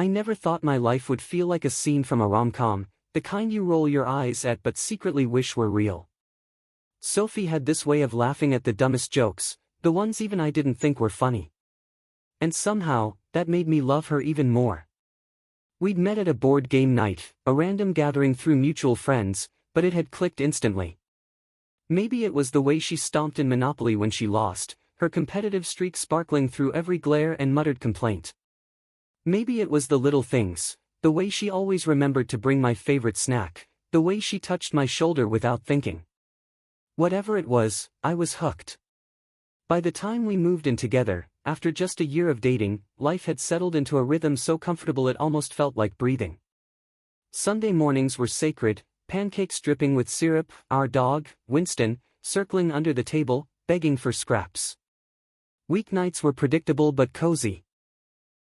I never thought my life would feel like a scene from a rom-com, the kind you roll your eyes at but secretly wish were real. Sophie had this way of laughing at the dumbest jokes, the ones even I didn't think were funny. And somehow, that made me love her even more. We'd met at a board game night, a random gathering through mutual friends, but it had clicked instantly. Maybe it was the way she stomped in Monopoly when she lost, her competitive streak sparkling through every glare and muttered complaint. Maybe it was the little things, the way she always remembered to bring my favorite snack, the way she touched my shoulder without thinking. Whatever it was, I was hooked. By the time we moved in together, after just a year of dating, life had settled into a rhythm so comfortable it almost felt like breathing. Sunday mornings were sacred, pancakes dripping with syrup, our dog, Winston, circling under the table, begging for scraps. Weeknights were predictable but cozy.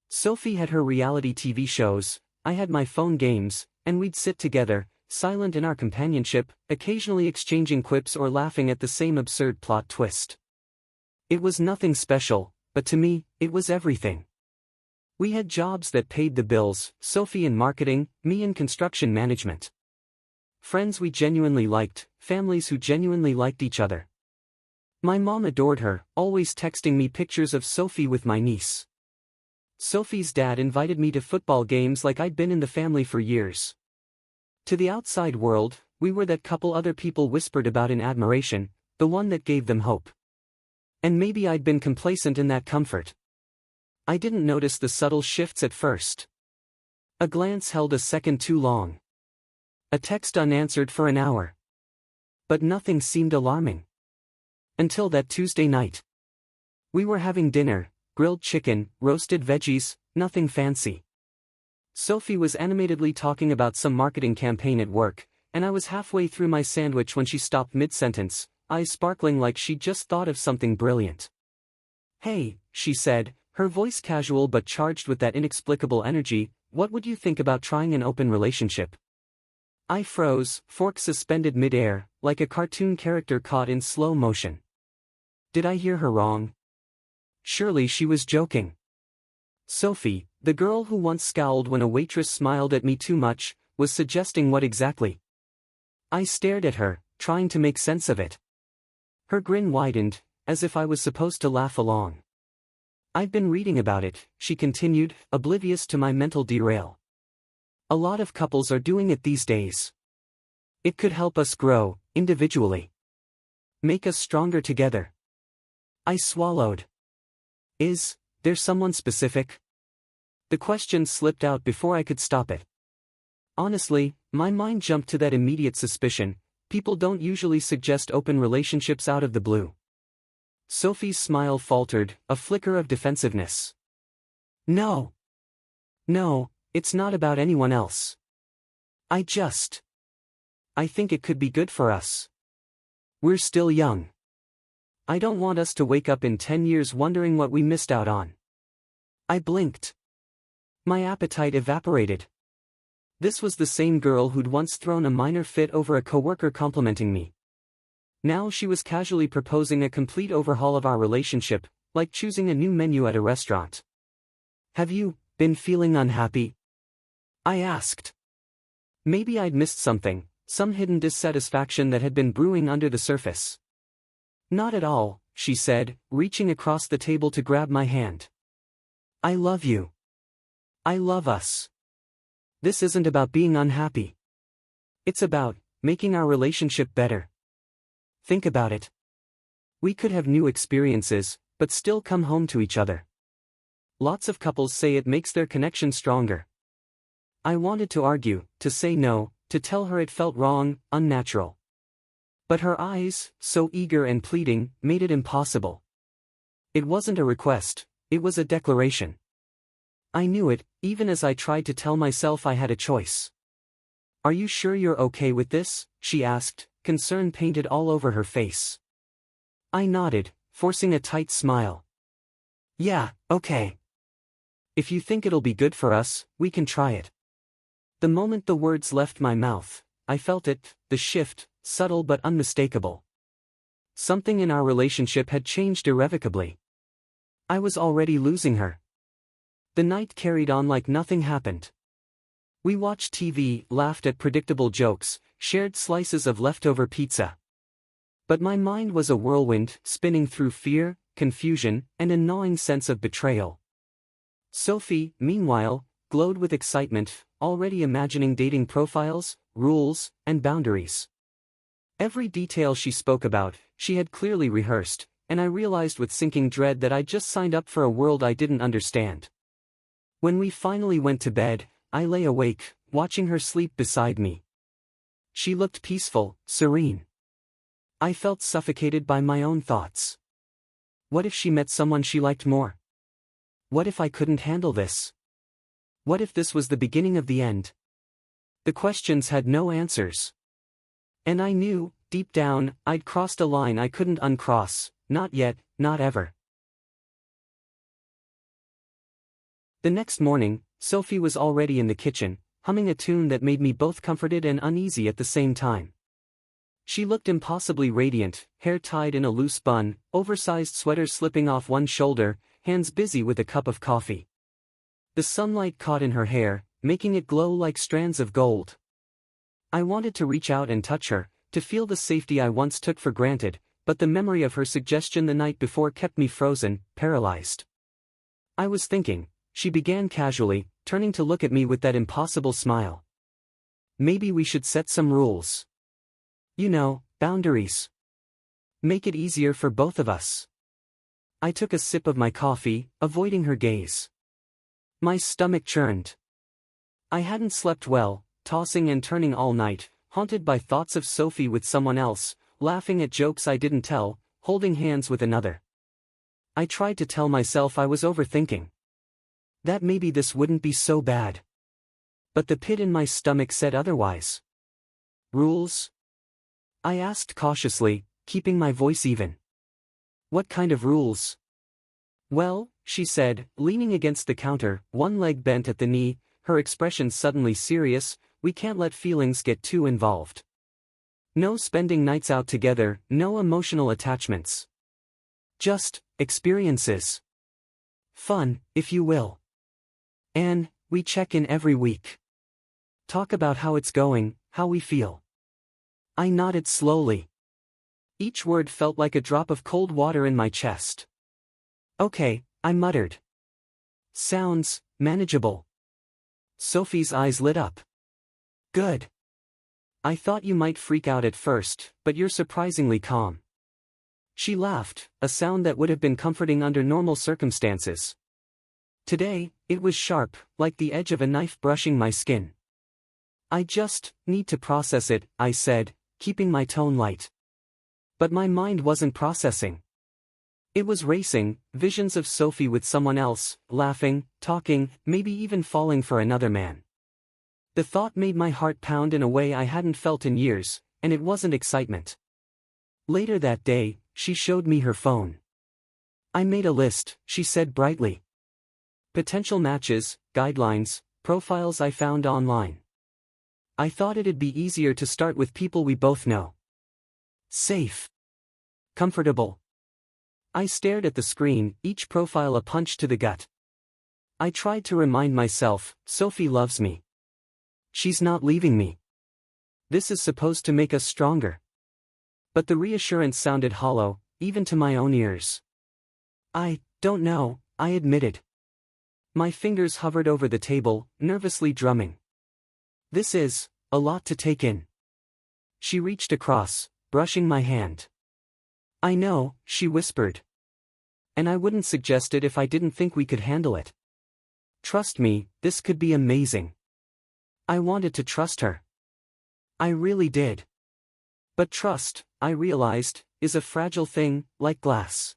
Sophie had her reality TV shows, I had my phone games, and we'd sit together, silent in our companionship, occasionally exchanging quips or laughing at the same absurd plot twist. It was nothing special, but to me, it was everything. We had jobs that paid the bills, Sophie in marketing, me in construction management. Friends we genuinely liked, families who genuinely liked each other. My mom adored her, always texting me pictures of Sophie with my niece. Sophie's dad invited me to football games like I'd been in the family for years. To the outside world, we were that couple other people whispered about in admiration, the one that gave them hope. And maybe I'd been complacent in that comfort. I didn't notice the subtle shifts at first. A glance held a second too long. A text unanswered for an hour. But nothing seemed alarming. Until that Tuesday night. We were having dinner, grilled chicken, roasted veggies, nothing fancy. Sophie was animatedly talking about some marketing campaign at work, and I was halfway through my sandwich when she stopped mid-sentence, eyes sparkling like she'd just thought of something brilliant. "Hey," she said, her voice casual but charged with that inexplicable energy, "what would you think about trying an open relationship?" I froze, fork suspended mid-air, like a cartoon character caught in slow motion. Did I hear her wrong? Surely she was joking. Sophie, the girl who once scowled when a waitress smiled at me too much, was suggesting what exactly? I stared at her, trying to make sense of it. Her grin widened, as if I was supposed to laugh along. "I've been reading about it," she continued, oblivious to my mental derail. "A lot of couples are doing it these days. It could help us grow, individually. Make us stronger together." I swallowed. Is there someone specific? The question slipped out before I could stop it. Honestly, my mind jumped to that immediate suspicion. People don't usually suggest open relationships out of the blue. Sophie's smile faltered, a flicker of defensiveness. No, it's not about anyone else. I think it could be good for us. We're still young. I don't want us to wake up in 10 years wondering what we missed out on. I blinked. My appetite evaporated. This was the same girl who'd once thrown a minor fit over a coworker complimenting me. Now she was casually proposing a complete overhaul of our relationship, like choosing a new menu at a restaurant. "Have you been feeling unhappy?" I asked. Maybe I'd missed something, some hidden dissatisfaction that had been brewing under the surface. "Not at all," she said, reaching across the table to grab my hand. "I love you. I love us. This isn't about being unhappy. It's about making our relationship better. Think about it. We could have new experiences, but still come home to each other. Lots of couples say it makes their connection stronger." I wanted to argue, to say no, to tell her it felt wrong, unnatural. But her eyes, so eager and pleading, made it impossible. It wasn't a request, it was a declaration. I knew it, even as I tried to tell myself I had a choice. "Are you sure you're okay with this?" she asked, concern painted all over her face. I nodded, forcing a tight smile. "Yeah, okay. If you think it'll be good for us, we can try it." The moment the words left my mouth, I felt it, the shift, subtle but unmistakable. Something in our relationship had changed irrevocably. I was already losing her. The night carried on like nothing happened. We watched TV, laughed at predictable jokes, shared slices of leftover pizza. But my mind was a whirlwind, spinning through fear, confusion, and a gnawing sense of betrayal. Sophie, meanwhile, glowed with excitement, already imagining dating profiles, rules, and boundaries. Every detail she spoke about, she had clearly rehearsed, and I realized with sinking dread that I'd just signed up for a world I didn't understand. When we finally went to bed, I lay awake, watching her sleep beside me. She looked peaceful, serene. I felt suffocated by my own thoughts. What if she met someone she liked more? What if I couldn't handle this? What if this was the beginning of the end? The questions had no answers. And I knew, deep down, I'd crossed a line I couldn't uncross, not yet, not ever. The next morning, Sophie was already in the kitchen, humming a tune that made me both comforted and uneasy at the same time. She looked impossibly radiant, hair tied in a loose bun, oversized sweater slipping off one shoulder, hands busy with a cup of coffee. The sunlight caught in her hair, making it glow like strands of gold. I wanted to reach out and touch her, to feel the safety I once took for granted, but the memory of her suggestion the night before kept me frozen, paralyzed. I was thinking, she began casually, turning to look at me with that impossible smile. Maybe we should set some rules. You know, boundaries. Make it easier for both of us. I took a sip of my coffee, avoiding her gaze. My stomach churned. I hadn't slept well, tossing and turning all night, haunted by thoughts of Sophie with someone else, laughing at jokes I didn't tell, holding hands with another. I tried to tell myself I was overthinking. That maybe this wouldn't be so bad. But the pit in my stomach said otherwise. Rules? I asked cautiously, keeping my voice even. What kind of rules? Well, she said, leaning against the counter, one leg bent at the knee, her expression suddenly serious, we can't let feelings get too involved. No spending nights out together, no emotional attachments. Just, experiences. Fun, if you will. And, we check in every week. Talk about how it's going, how we feel. I nodded slowly. Each word felt like a drop of cold water in my chest. Okay, I muttered. Sounds manageable. Sophie's eyes lit up. Good. I thought you might freak out at first, but you're surprisingly calm. She laughed, a sound that would have been comforting under normal circumstances. Today, it was sharp, like the edge of a knife brushing my skin. I just need to process it, I said, keeping my tone light. But my mind wasn't processing. It was racing, visions of Sophie with someone else, laughing, talking, maybe even falling for another man. The thought made my heart pound in a way I hadn't felt in years, and it wasn't excitement. Later that day, she showed me her phone. I made a list, she said brightly. Potential matches, guidelines, profiles I found online. I thought it'd be easier to start with people we both know. Safe. Comfortable. I stared at the screen, each profile a punch to the gut. I tried to remind myself, Sophie loves me. She's not leaving me. This is supposed to make us stronger. But the reassurance sounded hollow, even to my own ears. I don't know, I admitted. My fingers hovered over the table, nervously drumming. This is a lot to take in. She reached across, brushing my hand. I know, she whispered. And I wouldn't suggest it if I didn't think we could handle it. Trust me, this could be amazing. I wanted to trust her. I really did. But trust, I realized, is a fragile thing, like glass.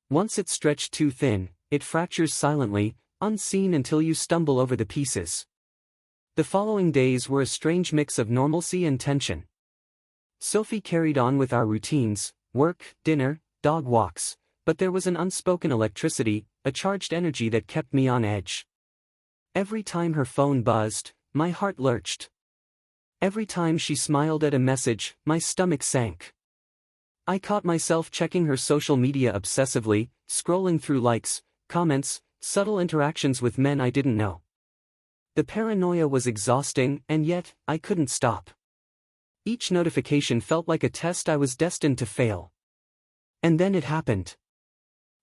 Once it's stretched too thin, it fractures silently, unseen until you stumble over the pieces. The following days were a strange mix of normalcy and tension. Sophie carried on with our routines, work, dinner, dog walks, but there was an unspoken electricity, a charged energy that kept me on edge. Every time her phone buzzed, my heart lurched. Every time she smiled at a message, my stomach sank. I caught myself checking her social media obsessively, scrolling through likes, comments, subtle interactions with men I didn't know. The paranoia was exhausting, and yet, I couldn't stop. Each notification felt like a test I was destined to fail. And then it happened.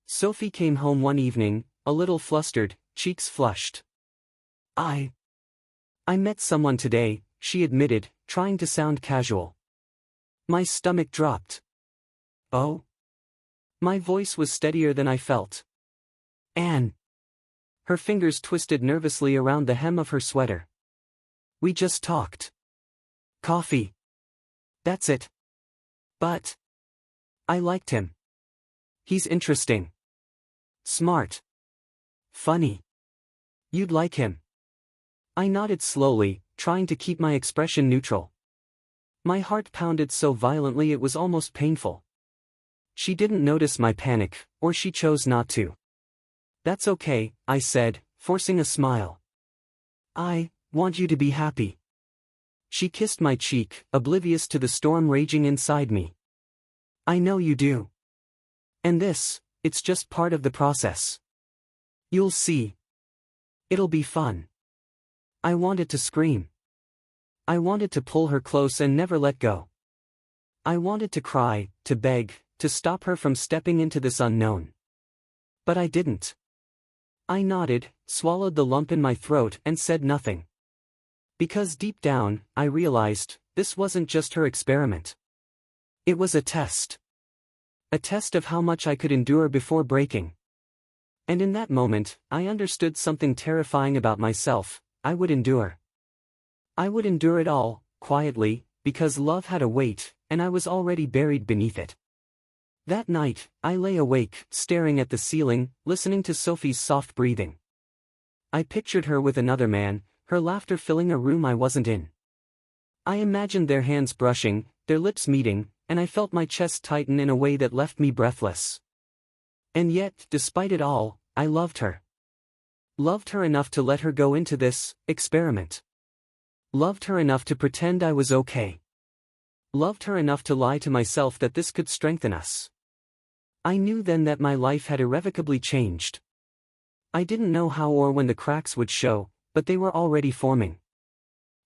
Sophie came home one evening, a little flustered, cheeks flushed. I met someone today, she admitted, trying to sound casual. My stomach dropped. Oh? My voice was steadier than I felt. Anne. Her fingers twisted nervously around the hem of her sweater. We just talked. Coffee. That's it. But I liked him. He's interesting. Smart. Funny. You'd like him. I nodded slowly, trying to keep my expression neutral. My heart pounded so violently it was almost painful. She didn't notice my panic, or she chose not to. That's okay, I said, forcing a smile. I want you to be happy. She kissed my cheek, oblivious to the storm raging inside me. I know you do. And it's just part of the process. You'll see. It'll be fun. I wanted to scream. I wanted to pull her close and never let go. I wanted to cry, to beg, to stop her from stepping into this unknown. But I didn't. I nodded, swallowed the lump in my throat and said nothing. Because deep down, I realized, this wasn't just her experiment. It was a test. A test of how much I could endure before breaking. And in that moment, I understood something terrifying about myself. I would endure. I would endure it all, quietly, because love had a weight, and I was already buried beneath it. That night, I lay awake, staring at the ceiling, listening to Sophie's soft breathing. I pictured her with another man, her laughter filling a room I wasn't in. I imagined their hands brushing, their lips meeting, and I felt my chest tighten in a way that left me breathless. And yet, despite it all, I loved her. Loved her enough to let her go into this experiment. Loved her enough to pretend I was okay. Loved her enough to lie to myself that this could strengthen us. I knew then that my life had irrevocably changed. I didn't know how or when the cracks would show, but they were already forming.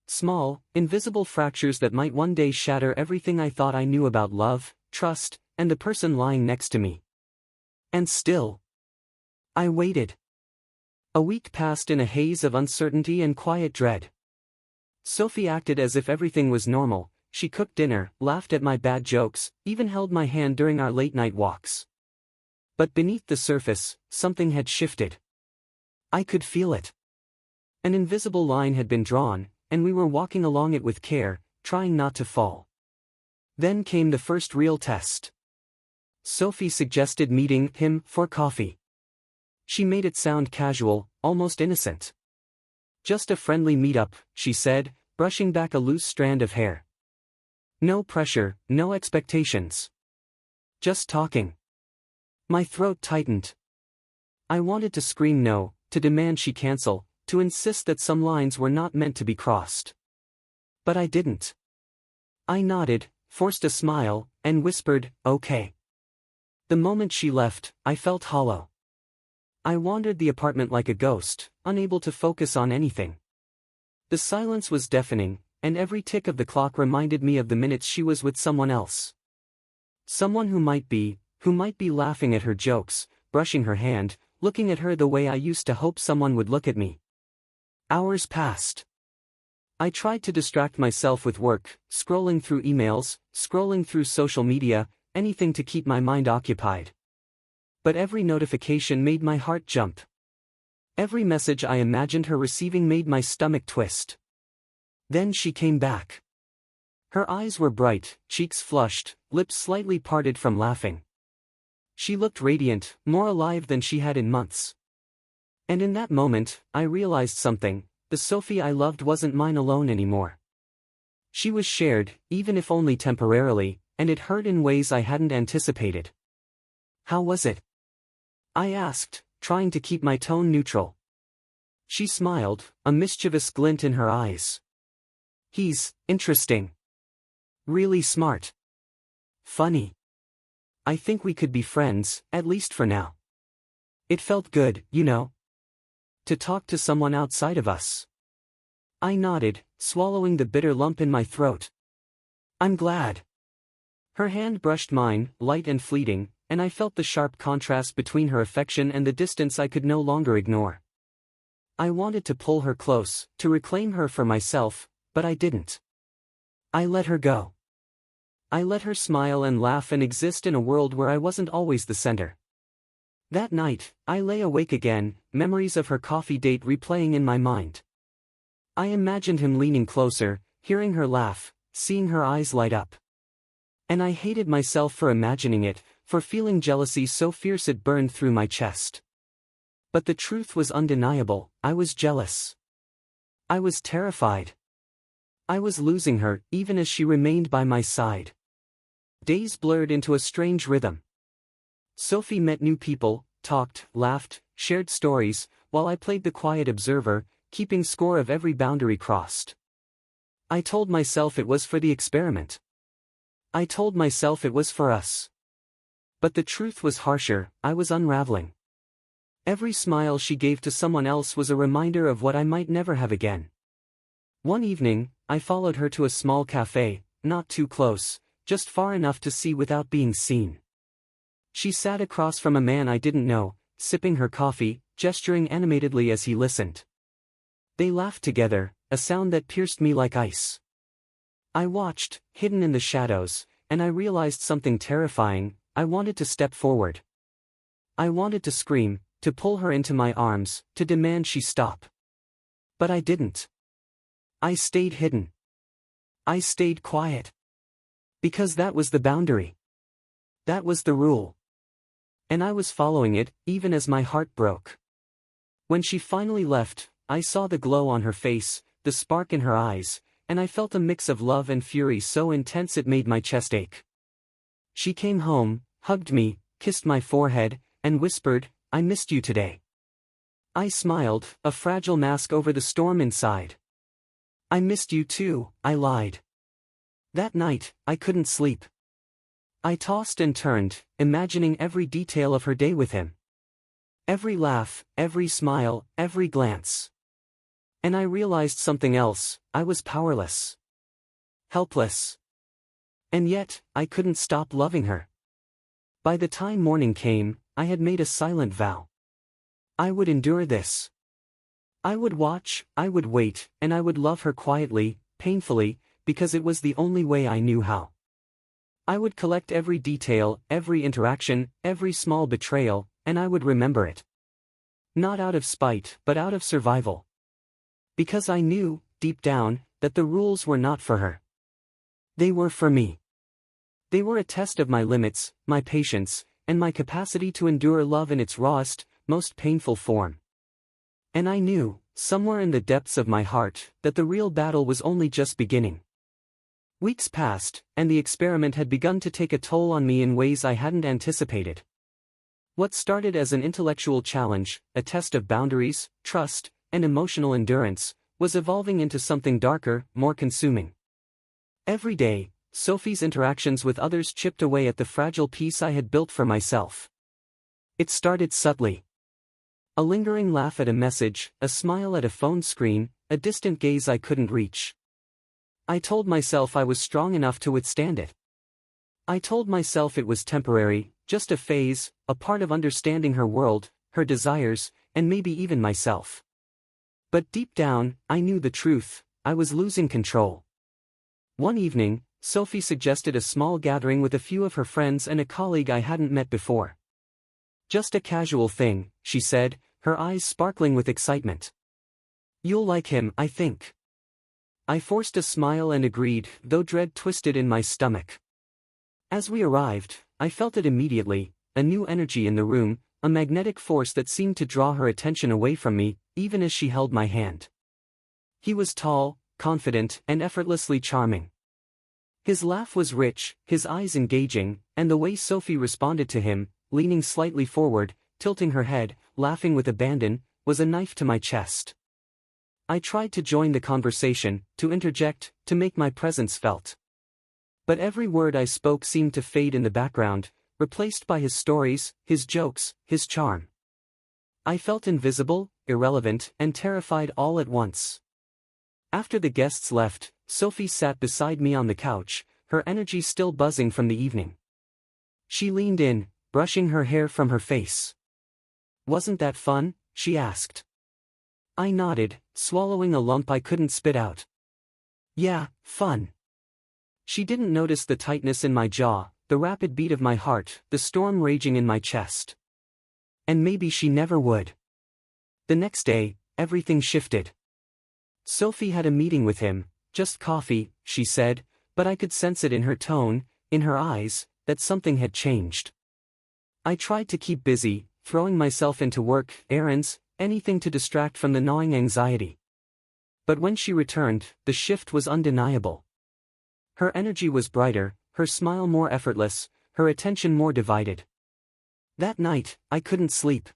Small, invisible fractures that might one day shatter everything I thought I knew about love, trust, and the person lying next to me. And still, I waited. A week passed in a haze of uncertainty and quiet dread. Sophie acted as if everything was normal. She cooked dinner, laughed at my bad jokes, even held my hand during our late-night walks. But beneath the surface, something had shifted. I could feel it. An invisible line had been drawn, and we were walking along it with care, trying not to fall. Then came the first real test. Sophie suggested meeting him for coffee. She made it sound casual, almost innocent. Just a friendly meetup, she said, brushing back a loose strand of hair. No pressure, no expectations. Just talking. My throat tightened. I wanted to scream no, to demand she cancel, to insist that some lines were not meant to be crossed. But I didn't. I nodded, forced a smile, and whispered, okay. The moment she left, I felt hollow. I wandered the apartment like a ghost, unable to focus on anything. The silence was deafening, and every tick of the clock reminded me of the minutes she was with someone else. Someone who might be laughing at her jokes, brushing her hand, looking at her the way I used to hope someone would look at me. Hours passed. I tried to distract myself with work, scrolling through emails, scrolling through social media, anything to keep my mind occupied. But every notification made my heart jump. Every message I imagined her receiving made my stomach twist. Then she came back. Her eyes were bright, cheeks flushed, lips slightly parted from laughing. She looked radiant, more alive than she had in months. And in that moment, I realized something: the Sophie I loved wasn't mine alone anymore. She was shared, even if only temporarily, and it hurt in ways I hadn't anticipated. How was it? I asked, trying to keep my tone neutral. She smiled, a mischievous glint in her eyes. He's interesting. Really smart. Funny. I think we could be friends, at least for now. It felt good, you know. to talk to someone outside of us. I nodded, swallowing the bitter lump in my throat. I'm glad. Her hand brushed mine, light and fleeting, and I felt the sharp contrast between her affection and the distance I could no longer ignore. I wanted to pull her close, to reclaim her for myself, but I didn't. I let her go. I let her smile and laugh and exist in a world where I wasn't always the center. That night, I lay awake again, memories of her coffee date replaying in my mind. I imagined him leaning closer, hearing her laugh, seeing her eyes light up. And I hated myself for imagining it, for feeling jealousy so fierce it burned through my chest. But the truth was undeniable, I was jealous. I was terrified. I was losing her, even as she remained by my side. Days blurred into a strange rhythm. Sophie met new people, talked, laughed, shared stories, while I played the quiet observer, keeping score of every boundary crossed. I told myself it was for the experiment. I told myself it was for us. But the truth was harsher, I was unraveling. Every smile she gave to someone else was a reminder of what I might never have again. One evening, I followed her to a small cafe, not too close, just far enough to see without being seen. She sat across from a man I didn't know, sipping her coffee, gesturing animatedly as he listened. They laughed together, a sound that pierced me like ice. I watched, hidden in the shadows, and I realized something terrifying. I wanted to step forward. I wanted to scream, to pull her into my arms, to demand she stop. But I didn't. I stayed hidden. I stayed quiet. Because that was the boundary. That was the rule. And I was following it, even as my heart broke. When she finally left, I saw the glow on her face, the spark in her eyes, and I felt a mix of love and fury so intense it made my chest ache. She came home, hugged me, kissed my forehead, and whispered, "I missed you today." I smiled, a fragile mask over the storm inside. "I missed you too," I lied. That night, I couldn't sleep. I tossed and turned, imagining every detail of her day with him. Every laugh, every smile, every glance. And I realized something else, I was powerless. Helpless. And yet, I couldn't stop loving her. By the time morning came, I had made a silent vow. I would endure this. I would watch, I would wait, and I would love her quietly, painfully, because it was the only way I knew how. I would collect every detail, every interaction, every small betrayal, and I would remember it. Not out of spite, but out of survival. Because I knew, deep down, that the rules were not for her. They were for me. They were a test of my limits, my patience, and my capacity to endure love in its rawest, most painful form. And I knew, somewhere in the depths of my heart, that the real battle was only just beginning. Weeks passed, and the experiment had begun to take a toll on me in ways I hadn't anticipated. What started as an intellectual challenge, a test of boundaries, trust, and emotional endurance, was evolving into something darker, more consuming. Every day, Sophie's interactions with others chipped away at the fragile peace I had built for myself. It started subtly. A lingering laugh at a message, a smile at a phone screen, a distant gaze I couldn't reach. I told myself I was strong enough to withstand it. I told myself it was temporary, just a phase, a part of understanding her world, her desires, and maybe even myself. But deep down, I knew the truth, I was losing control. One evening, Sophie suggested a small gathering with a few of her friends and a colleague I hadn't met before. Just a casual thing, she said, her eyes sparkling with excitement. You'll like him, I think. I forced a smile and agreed, though dread twisted in my stomach. As we arrived, I felt it immediately, a new energy in the room, a magnetic force that seemed to draw her attention away from me, even as she held my hand. He was tall, confident, and effortlessly charming. His laugh was rich, his eyes engaging, and the way Sophie responded to him, leaning slightly forward, tilting her head, laughing with abandon, was a knife to my chest. I tried to join the conversation, to interject, to make my presence felt. But every word I spoke seemed to fade in the background, replaced by his stories, his jokes, his charm. I felt invisible, irrelevant, and terrified all at once. After the guests left, Sophie sat beside me on the couch, her energy still buzzing from the evening. She leaned in, brushing her hair from her face. "Wasn't that fun?" she asked. I nodded, swallowing a lump I couldn't spit out. "Yeah, fun." She didn't notice the tightness in my jaw, the rapid beat of my heart, the storm raging in my chest. And maybe she never would. The next day, everything shifted. Sophie had a meeting with him, just coffee, she said, but I could sense it in her tone, in her eyes, that something had changed. I tried to keep busy, throwing myself into work, errands, anything to distract from the gnawing anxiety. But when she returned, the shift was undeniable. Her energy was brighter, her smile more effortless, her attention more divided. That night, I couldn't sleep.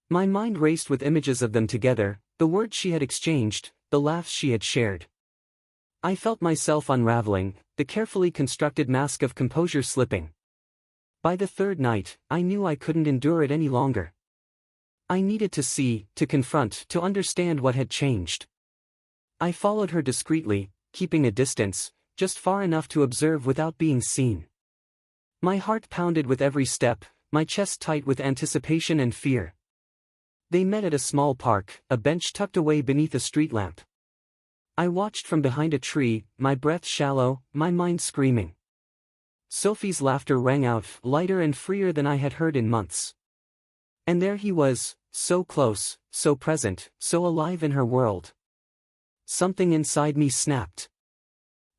My mind raced with images of them together, the words she had exchanged, the laughs she had shared. I felt myself unraveling, the carefully constructed mask of composure slipping. By the third night, I knew I couldn't endure it any longer. I needed to see, to confront, to understand what had changed. I followed her discreetly, keeping a distance, just far enough to observe without being seen. My heart pounded with every step, my chest tight with anticipation and fear. They met at a small park, a bench tucked away beneath a street lamp. I watched from behind a tree, my breath shallow, my mind screaming. Sophie's laughter rang out, lighter and freer than I had heard in months. And there he was, so close, so present, so alive in her world. Something inside me snapped.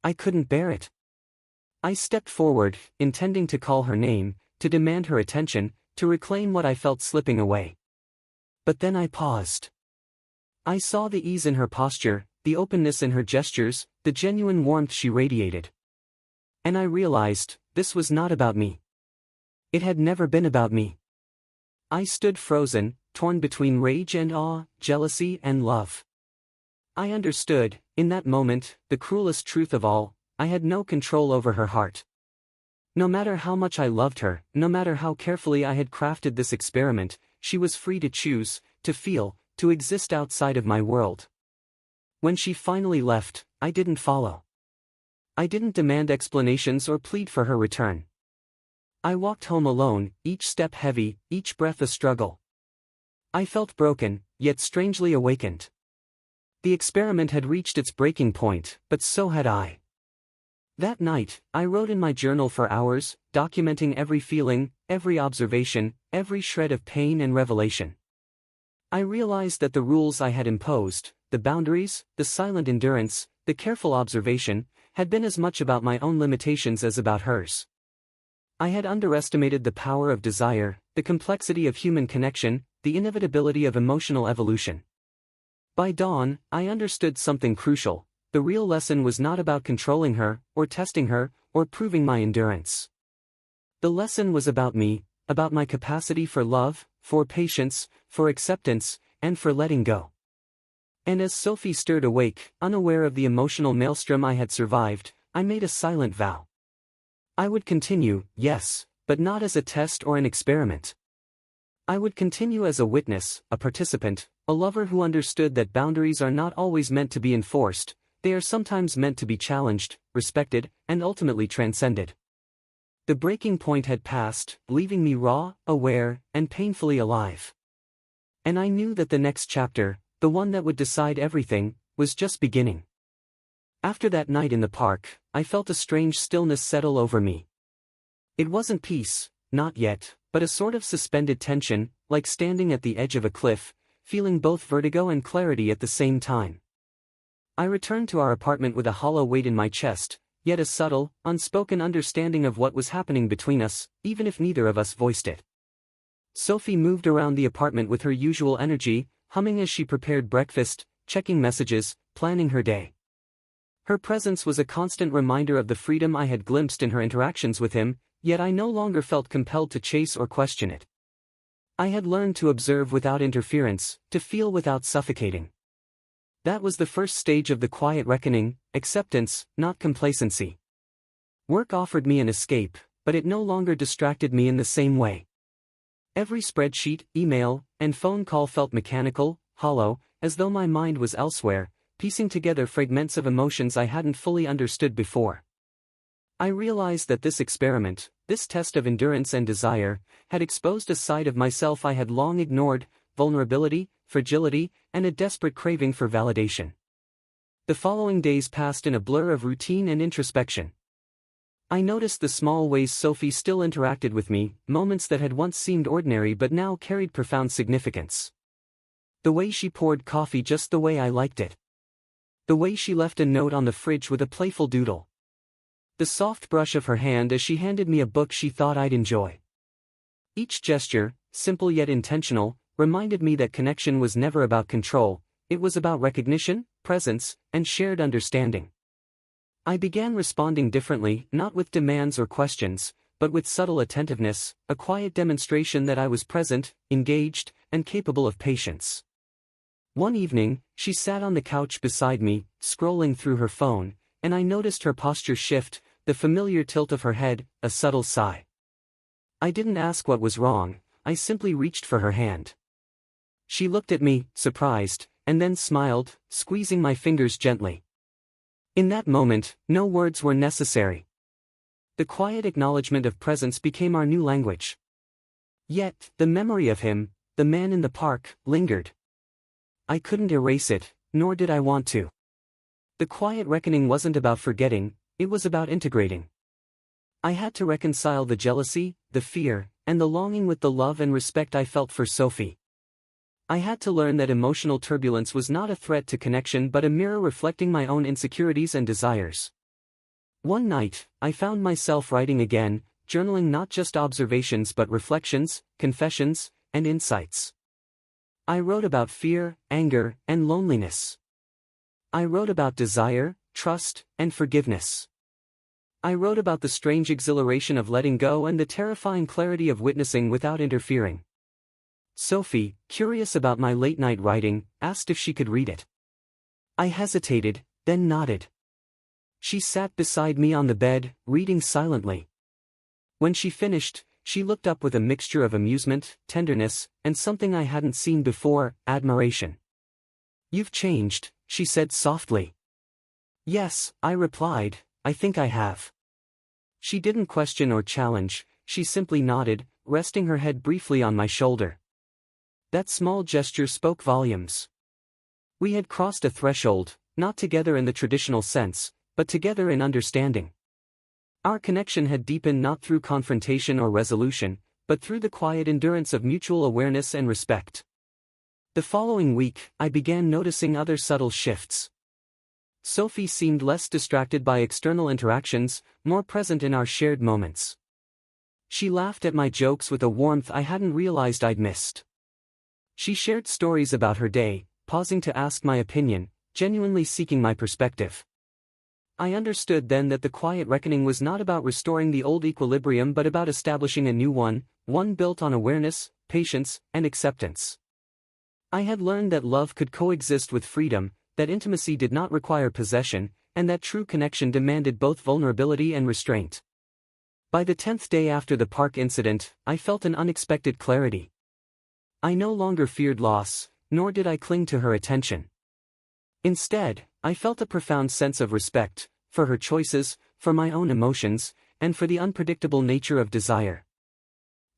I couldn't bear it. I stepped forward, intending to call her name, to demand her attention, to reclaim what I felt slipping away. But then I paused. I saw the ease in her posture, the openness in her gestures, the genuine warmth she radiated. And I realized, this was not about me. It had never been about me. I stood frozen, torn between rage and awe, jealousy and love. I understood, in that moment, the cruelest truth of all: I had no control over her heart. No matter how much I loved her, no matter how carefully I had crafted this experiment, she was free to choose, to feel, to exist outside of my world. When she finally left, I didn't follow. I didn't demand explanations or plead for her return. I walked home alone, each step heavy, each breath a struggle. I felt broken, yet strangely awakened. The experiment had reached its breaking point, but so had I. That night, I wrote in my journal for hours, documenting every feeling, every observation, every shred of pain and revelation. I realized that the rules I had imposed, the boundaries, the silent endurance, the careful observation, had been as much about my own limitations as about hers. I had underestimated the power of desire, the complexity of human connection, the inevitability of emotional evolution. By dawn, I understood something crucial: the real lesson was not about controlling her, or testing her, or proving my endurance. The lesson was about me, about my capacity for love, for patience, for acceptance, and for letting go. And as Sophie stirred awake, unaware of the emotional maelstrom I had survived, I made a silent vow. I would continue, yes, but not as a test or an experiment. I would continue as a witness, a participant, a lover who understood that boundaries are not always meant to be enforced, they are sometimes meant to be challenged, respected, and ultimately transcended. The breaking point had passed, leaving me raw, aware, and painfully alive. And I knew that the next chapter, the one that would decide everything, was just beginning. After that night in the park, I felt a strange stillness settle over me. It wasn't peace, not yet, but a sort of suspended tension, like standing at the edge of a cliff, feeling both vertigo and clarity at the same time. I returned to our apartment with a hollow weight in my chest, yet a subtle, unspoken understanding of what was happening between us, even if neither of us voiced it. Sophie moved around the apartment with her usual energy, humming as she prepared breakfast, checking messages, planning her day. Her presence was a constant reminder of the freedom I had glimpsed in her interactions with him, yet I no longer felt compelled to chase or question it. I had learned to observe without interference, to feel without suffocating. That was the first stage of the quiet reckoning: acceptance, not complacency. Work offered me an escape, but it no longer distracted me in the same way. Every spreadsheet, email, and phone call felt mechanical, hollow, as though my mind was elsewhere, piecing together fragments of emotions I hadn't fully understood before. I realized that this experiment, this test of endurance and desire, had exposed a side of myself I had long ignored: vulnerability, fragility, and a desperate craving for validation. The following days passed in a blur of routine and introspection. I noticed the small ways Sophie still interacted with me, moments that had once seemed ordinary but now carried profound significance. The way she poured coffee just the way I liked it. The way she left a note on the fridge with a playful doodle. The soft brush of her hand as she handed me a book she thought I'd enjoy. Each gesture, simple yet intentional, reminded me that connection was never about control, it was about recognition, presence, and shared understanding. I began responding differently, not with demands or questions, but with subtle attentiveness, a quiet demonstration that I was present, engaged, and capable of patience. One evening, she sat on the couch beside me, scrolling through her phone, and I noticed her posture shift, the familiar tilt of her head, a subtle sigh. I didn't ask what was wrong, I simply reached for her hand. She looked at me, surprised, and then smiled, squeezing my fingers gently. In that moment, no words were necessary. The quiet acknowledgement of presence became our new language. Yet, the memory of him, the man in the park, lingered. I couldn't erase it, nor did I want to. The quiet reckoning wasn't about forgetting, it was about integrating. I had to reconcile the jealousy, the fear, and the longing with the love and respect I felt for Sophie. I had to learn that emotional turbulence was not a threat to connection but a mirror reflecting my own insecurities and desires. One night, I found myself writing again, journaling not just observations but reflections, confessions, and insights. I wrote about fear, anger, and loneliness. I wrote about desire, trust, and forgiveness. I wrote about the strange exhilaration of letting go and the terrifying clarity of witnessing without interfering. Sophie, curious about my late-night writing, asked if she could read it. I hesitated, then nodded. She sat beside me on the bed, reading silently. When she finished, she looked up with a mixture of amusement, tenderness, and something I hadn't seen before: admiration. "You've changed," she said softly. "Yes," I replied, "I think I have." She didn't question or challenge, she simply nodded, resting her head briefly on my shoulder. That small gesture spoke volumes. We had crossed a threshold, not together in the traditional sense, but together in understanding. Our connection had deepened not through confrontation or resolution, but through the quiet endurance of mutual awareness and respect. The following week, I began noticing other subtle shifts. Sophie seemed less distracted by external interactions, more present in our shared moments. She laughed at my jokes with a warmth I hadn't realized I'd missed. She shared stories about her day, pausing to ask my opinion, genuinely seeking my perspective. I understood then that the quiet reckoning was not about restoring the old equilibrium but about establishing a new one built on awareness, patience, and acceptance. I had learned that love could coexist with freedom, that intimacy did not require possession, and that true connection demanded both vulnerability and restraint. By the 10th day after the park incident, I felt an unexpected clarity. I no longer feared loss, nor did I cling to her attention. Instead, I felt a profound sense of respect, for her choices, for my own emotions, and for the unpredictable nature of desire.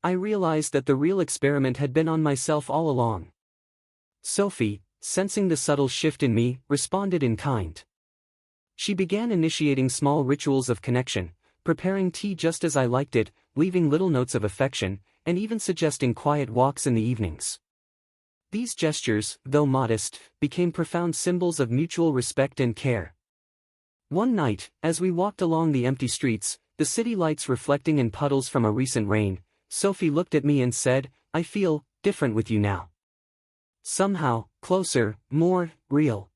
I realized that the real experiment had been on myself all along. Sophie, sensing the subtle shift in me, responded in kind. She began initiating small rituals of connection, preparing tea just as I liked it, leaving little notes of affection, and even suggesting quiet walks in the evenings. These gestures, though modest, became profound symbols of mutual respect and care. One night, as we walked along the empty streets, the city lights reflecting in puddles from a recent rain, Sophie looked at me and said, "I feel different with you now. Somehow, closer, more real."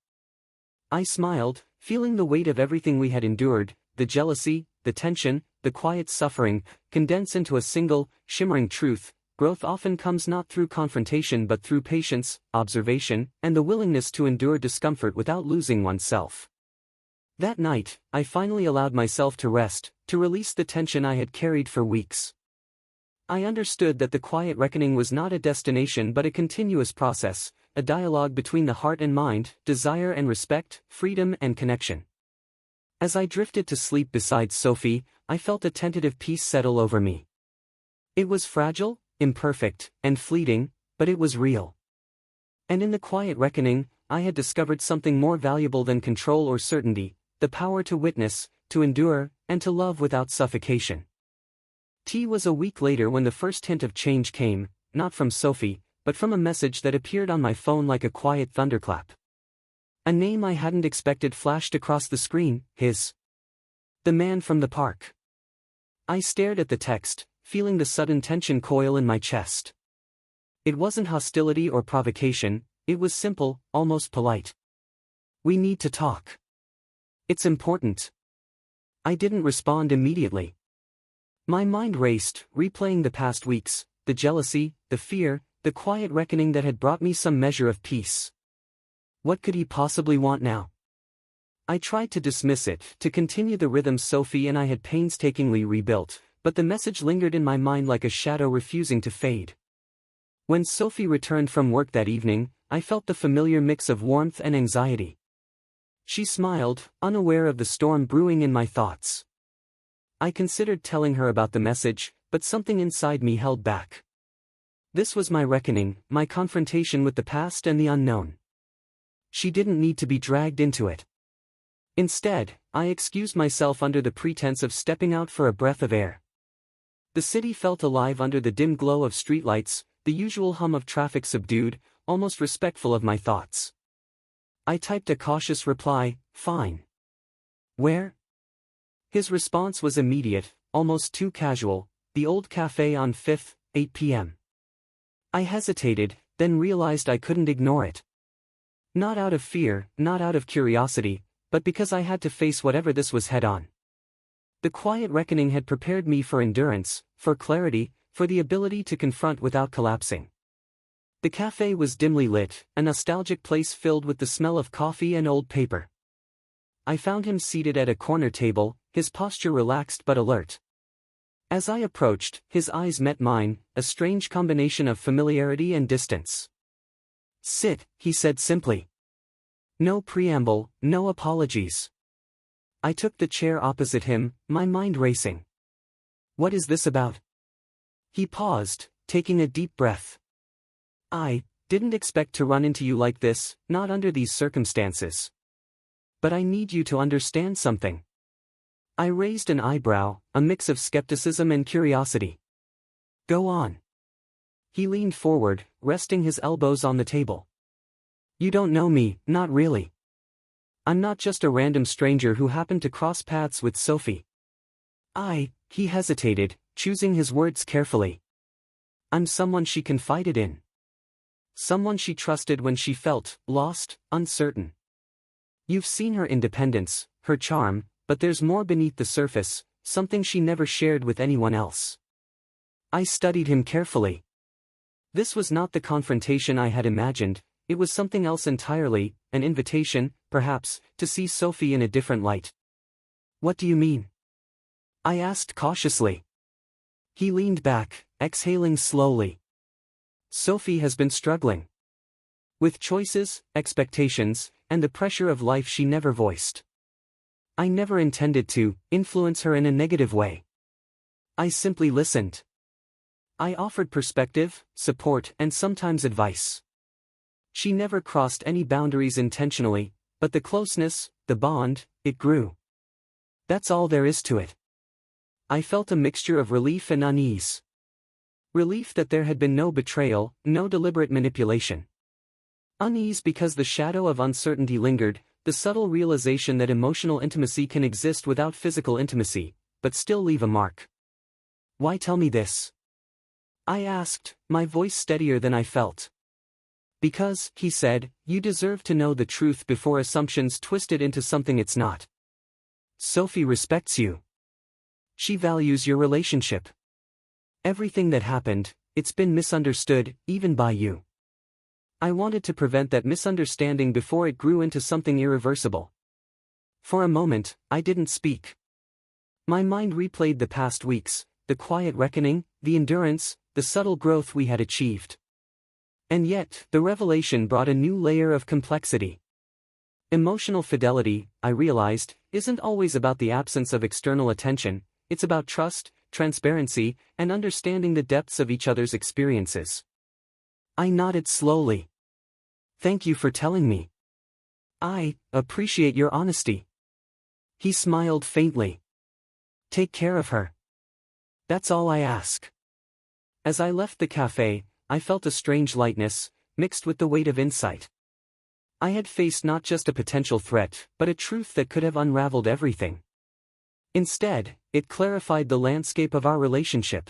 I smiled, feeling the weight of everything we had endured, the jealousy, the tension, the quiet suffering, condense into a single, shimmering truth: growth often comes not through confrontation but through patience, observation, and the willingness to endure discomfort without losing oneself. That night, I finally allowed myself to rest, to release the tension I had carried for weeks. I understood that the quiet reckoning was not a destination but a continuous process, a dialogue between the heart and mind, desire and respect, freedom and connection. As I drifted to sleep beside Sophie, I felt a tentative peace settle over me. It was fragile, imperfect, and fleeting, but it was real. And in the quiet reckoning, I had discovered something more valuable than control or certainty, the power to witness, to endure, and to love without suffocation. T was a week later when the first hint of change came, not from Sophie, but from a message that appeared on my phone like a quiet thunderclap. A name I hadn't expected flashed across the screen, his. The man from the park. I stared at the text, feeling the sudden tension coil in my chest. It wasn't hostility or provocation, it was simple, almost polite. We need to talk. It's important. I didn't respond immediately. My mind raced, replaying the past weeks, the jealousy, the fear, the quiet reckoning that had brought me some measure of peace. What could he possibly want now? I tried to dismiss it, to continue the rhythm Sophie and I had painstakingly rebuilt, but the message lingered in my mind like a shadow refusing to fade. When Sophie returned from work that evening, I felt the familiar mix of warmth and anxiety. She smiled, unaware of the storm brewing in my thoughts. I considered telling her about the message, but something inside me held back. This was my reckoning, my confrontation with the past and the unknown. She didn't need to be dragged into it. Instead, I excused myself under the pretense of stepping out for a breath of air. The city felt alive under the dim glow of streetlights, the usual hum of traffic subdued, almost respectful of my thoughts. I typed a cautious reply, "Fine." "Where?" His response was immediate, almost too casual, "The old cafe on 5th, 8 p.m. I hesitated, then realized I couldn't ignore it. Not out of fear, not out of curiosity, but because I had to face whatever this was head-on. The quiet reckoning had prepared me for endurance, for clarity, for the ability to confront without collapsing. The cafe was dimly lit, a nostalgic place filled with the smell of coffee and old paper. I found him seated at a corner table, his posture relaxed but alert. As I approached, his eyes met mine, a strange combination of familiarity and distance. "Sit," he said simply. No preamble, no apologies. I took the chair opposite him, my mind racing. "What is this about?" He paused, taking a deep breath. "I didn't expect to run into you like this, not under these circumstances. But I need you to understand something." I raised an eyebrow, a mix of skepticism and curiosity. "Go on." He leaned forward, resting his elbows on the table. "You don't know me, not really. I'm not just a random stranger who happened to cross paths with Sophie. He hesitated, choosing his words carefully. "I'm someone she confided in. Someone she trusted when she felt lost, uncertain. You've seen her independence, her charm, but there's more beneath the surface, something she never shared with anyone else." I studied him carefully. This was not the confrontation I had imagined, it was something else entirely, an invitation, perhaps, to see Sophie in a different light. "What do you mean?" I asked cautiously. He leaned back, exhaling slowly. "Sophie has been struggling. With choices, expectations, and the pressure of life she never voiced. I never intended to influence her in a negative way. I simply listened. I offered perspective, support, and sometimes advice. She never crossed any boundaries intentionally, but the closeness, the bond, it grew. That's all there is to it." I felt a mixture of relief and unease. Relief that there had been no betrayal, no deliberate manipulation. Unease because the shadow of uncertainty lingered, the subtle realization that emotional intimacy can exist without physical intimacy, but still leave a mark. "Why tell me this?" I asked, my voice steadier than I felt. "Because," he said, "you deserve to know the truth before assumptions twist it into something it's not. Sophie respects you. She values your relationship. Everything that happened, it's been misunderstood, even by you. I wanted to prevent that misunderstanding before it grew into something irreversible." For a moment, I didn't speak. My mind replayed the past weeks, the quiet reckoning, the endurance, the subtle growth we had achieved. And yet, the revelation brought a new layer of complexity. Emotional fidelity, I realized, isn't always about the absence of external attention, it's about trust, transparency, and understanding the depths of each other's experiences. I nodded slowly. Thank you for telling me. I appreciate your honesty. He smiled faintly. Take care of her. That's all I ask. As I left the cafe, I felt a strange lightness, mixed with the weight of insight. I had faced not just a potential threat, but a truth that could have unraveled everything. Instead, it clarified the landscape of our relationship.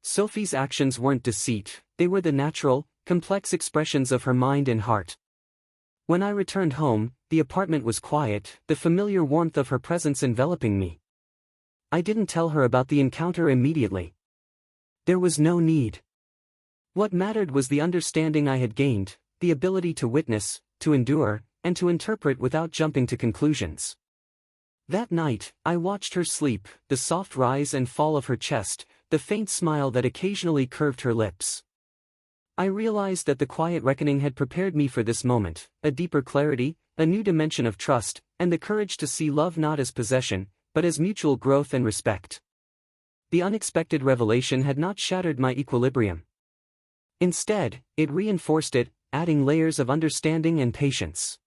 Sophie's actions weren't deceit, they were the natural, complex expressions of her mind and heart. When I returned home, the apartment was quiet, the familiar warmth of her presence enveloping me. I didn't tell her about the encounter immediately. There was no need. What mattered was the understanding I had gained, the ability to witness, to endure, and to interpret without jumping to conclusions. That night, I watched her sleep, the soft rise and fall of her chest, the faint smile that occasionally curved her lips. I realized that the quiet reckoning had prepared me for this moment, a deeper clarity, a new dimension of trust, and the courage to see love not as possession, but as mutual growth and respect. The unexpected revelation had not shattered my equilibrium. Instead, it reinforced it, adding layers of understanding and patience.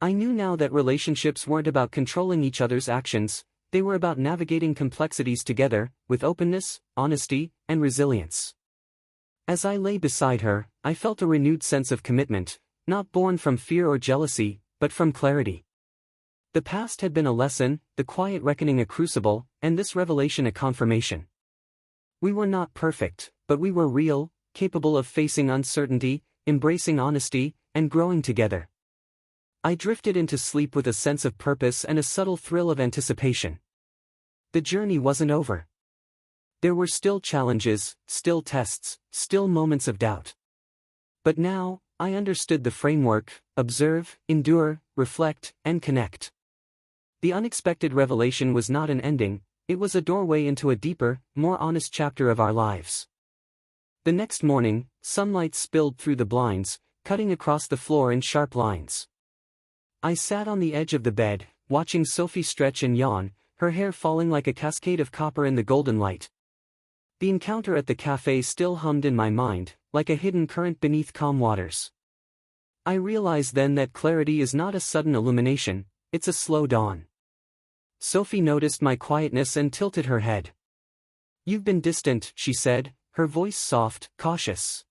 I knew now that relationships weren't about controlling each other's actions, they were about navigating complexities together, with openness, honesty, and resilience. As I lay beside her, I felt a renewed sense of commitment, not born from fear or jealousy, but from clarity. The past had been a lesson, the quiet reckoning a crucible, and this revelation a confirmation. We were not perfect, but we were real, capable of facing uncertainty, embracing honesty, and growing together. I drifted into sleep with a sense of purpose and a subtle thrill of anticipation. The journey wasn't over. There were still challenges, still tests, still moments of doubt. But now, I understood the framework: observe, endure, reflect, and connect. The unexpected revelation was not an ending, it was a doorway into a deeper, more honest chapter of our lives. The next morning, sunlight spilled through the blinds, cutting across the floor in sharp lines. I sat on the edge of the bed, watching Sophie stretch and yawn, her hair falling like a cascade of copper in the golden light. The encounter at the cafe still hummed in my mind, like a hidden current beneath calm waters. I realized then that clarity is not a sudden illumination, it's a slow dawn. Sophie noticed my quietness and tilted her head. "You've been distant," she said, her voice soft, cautious.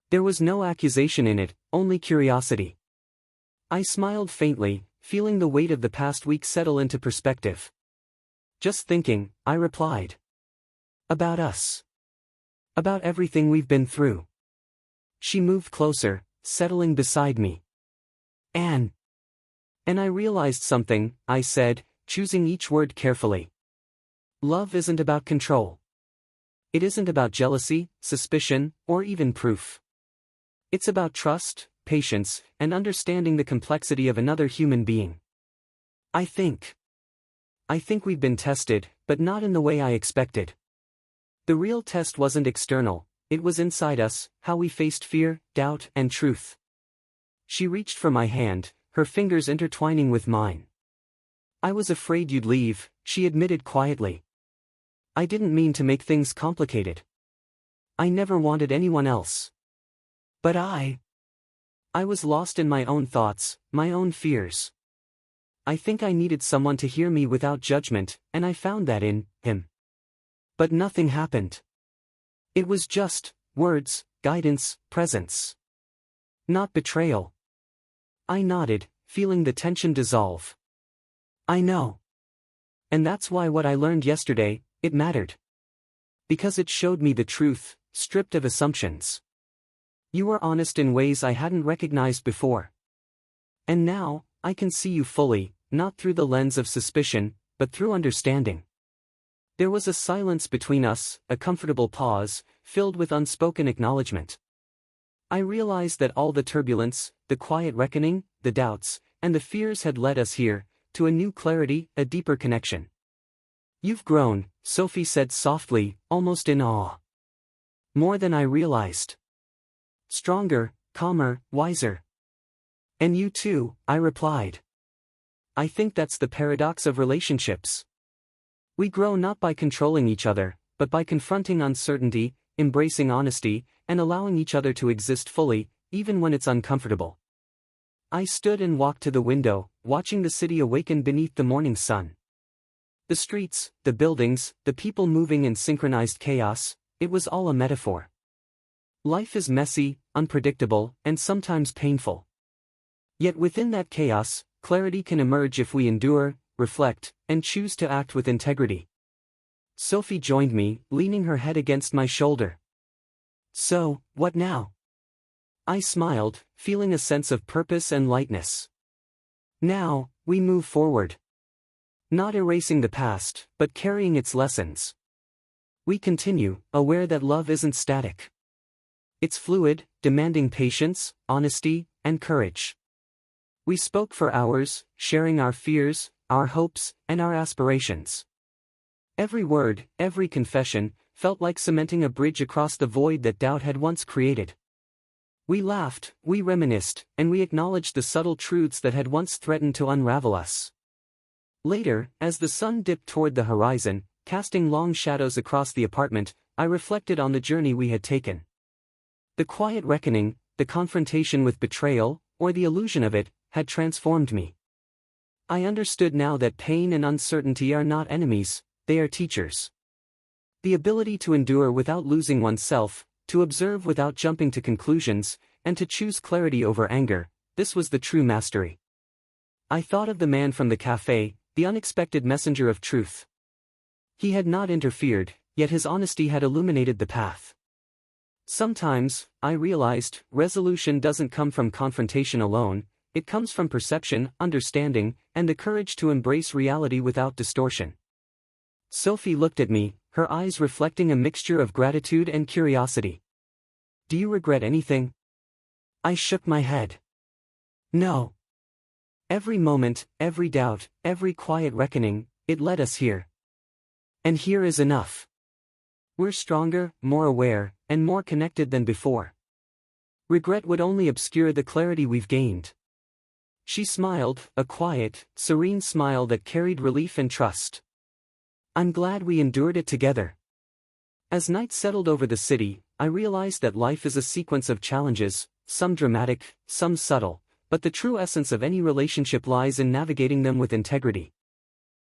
There was no accusation in it, only curiosity. I smiled faintly, feeling the weight of the past week settle into perspective. "Just thinking," I replied. "About us. About everything we've been through." She moved closer, settling beside me. And I realized something," I said, choosing each word carefully. "Love isn't about control. It isn't about jealousy, suspicion, or even proof. It's about trust, patience, and understanding the complexity of another human being. I think we've been tested, but not in the way I expected. The real test wasn't external, it was inside us, how we faced fear, doubt, and truth." She reached for my hand, her fingers intertwining with mine. "I was afraid you'd leave," she admitted quietly. "I didn't mean to make things complicated. I never wanted anyone else. But I was lost in my own thoughts, my own fears. I think I needed someone to hear me without judgment, and I found that in him. But nothing happened. It was just words, guidance, presence. Not betrayal." I nodded, feeling the tension dissolve. "I know. And that's why what I learned yesterday, it mattered. Because it showed me the truth, stripped of assumptions. You were honest in ways I hadn't recognized before. And now, I can see you fully, not through the lens of suspicion, but through understanding." There was a silence between us, a comfortable pause, filled with unspoken acknowledgement. I realized that all the turbulence, the quiet reckoning, the doubts, and the fears had led us here, to a new clarity, a deeper connection. You've grown, Sophie said softly, almost in awe. More than I realized. Stronger, calmer, wiser. And you too, I replied. I think that's the paradox of relationships. We grow not by controlling each other, but by confronting uncertainty, embracing honesty, and allowing each other to exist fully, even when it's uncomfortable. I stood and walked to the window, watching the city awaken beneath the morning sun. The streets, the buildings, the people moving in synchronized chaos, it was all a metaphor. Life is messy, unpredictable, and sometimes painful. Yet within that chaos, clarity can emerge if we endure, reflect, and choose to act with integrity. Sophie joined me, leaning her head against my shoulder. So, what now? I smiled, feeling a sense of purpose and lightness. Now, we move forward. Not erasing the past, but carrying its lessons. We continue, aware that love isn't static. It's fluid, demanding patience, honesty, and courage. We spoke for hours, sharing our fears, our hopes, and our aspirations. Every word, every confession, felt like cementing a bridge across the void that doubt had once created. We laughed, we reminisced, and we acknowledged the subtle truths that had once threatened to unravel us. Later, as the sun dipped toward the horizon, casting long shadows across the apartment, I reflected on the journey we had taken. The quiet reckoning, the confrontation with betrayal, or the illusion of it, had transformed me. I understood now that pain and uncertainty are not enemies, they are teachers. The ability to endure without losing oneself, to observe without jumping to conclusions, and to choose clarity over anger, this was the true mastery. I thought of the man from the cafe, the unexpected messenger of truth. He had not interfered, yet his honesty had illuminated the path. Sometimes, I realized, resolution doesn't come from confrontation alone, it comes from perception, understanding, and the courage to embrace reality without distortion. Sophie looked at me, her eyes reflecting a mixture of gratitude and curiosity. Do you regret anything? I shook my head. No. Every moment, every doubt, every quiet reckoning, it led us here. And here is enough. We're stronger, more aware, and more connected than before. Regret would only obscure the clarity we've gained. She smiled, a quiet, serene smile that carried relief and trust. I'm glad we endured it together. As night settled over the city, I realized that life is a sequence of challenges, some dramatic, some subtle, but the true essence of any relationship lies in navigating them with integrity.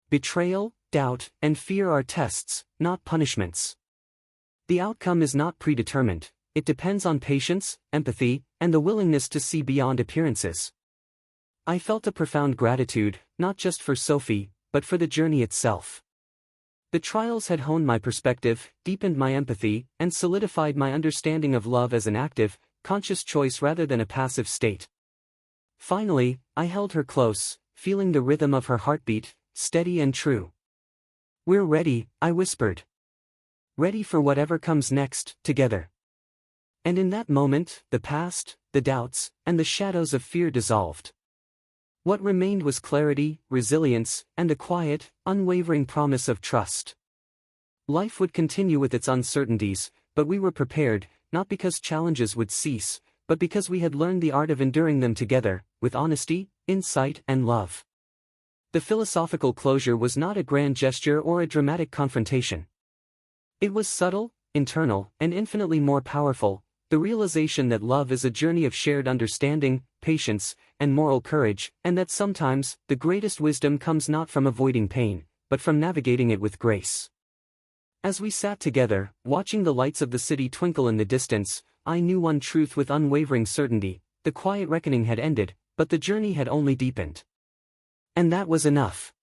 Betrayal, doubt, and fear are tests, not punishments. The outcome is not predetermined, it depends on patience, empathy, and the willingness to see beyond appearances. I felt a profound gratitude, not just for Sophie, but for the journey itself. The trials had honed my perspective, deepened my empathy, and solidified my understanding of love as an active, conscious choice rather than a passive state. Finally, I held her close, feeling the rhythm of her heartbeat, steady and true. We're ready, I whispered. Ready for whatever comes next, together. And in that moment, the past, the doubts, and the shadows of fear dissolved. What remained was clarity, resilience, and the quiet, unwavering promise of trust. Life would continue with its uncertainties, but we were prepared, not because challenges would cease, but because we had learned the art of enduring them together, with honesty, insight, and love. The philosophical closure was not a grand gesture or a dramatic confrontation. It was subtle, internal, and infinitely more powerful, the realization that love is a journey of shared understanding, patience, and moral courage, and that sometimes, the greatest wisdom comes not from avoiding pain, but from navigating it with grace. As we sat together, watching the lights of the city twinkle in the distance, I knew one truth with unwavering certainty: the quiet reckoning had ended, but the journey had only deepened. And that was enough.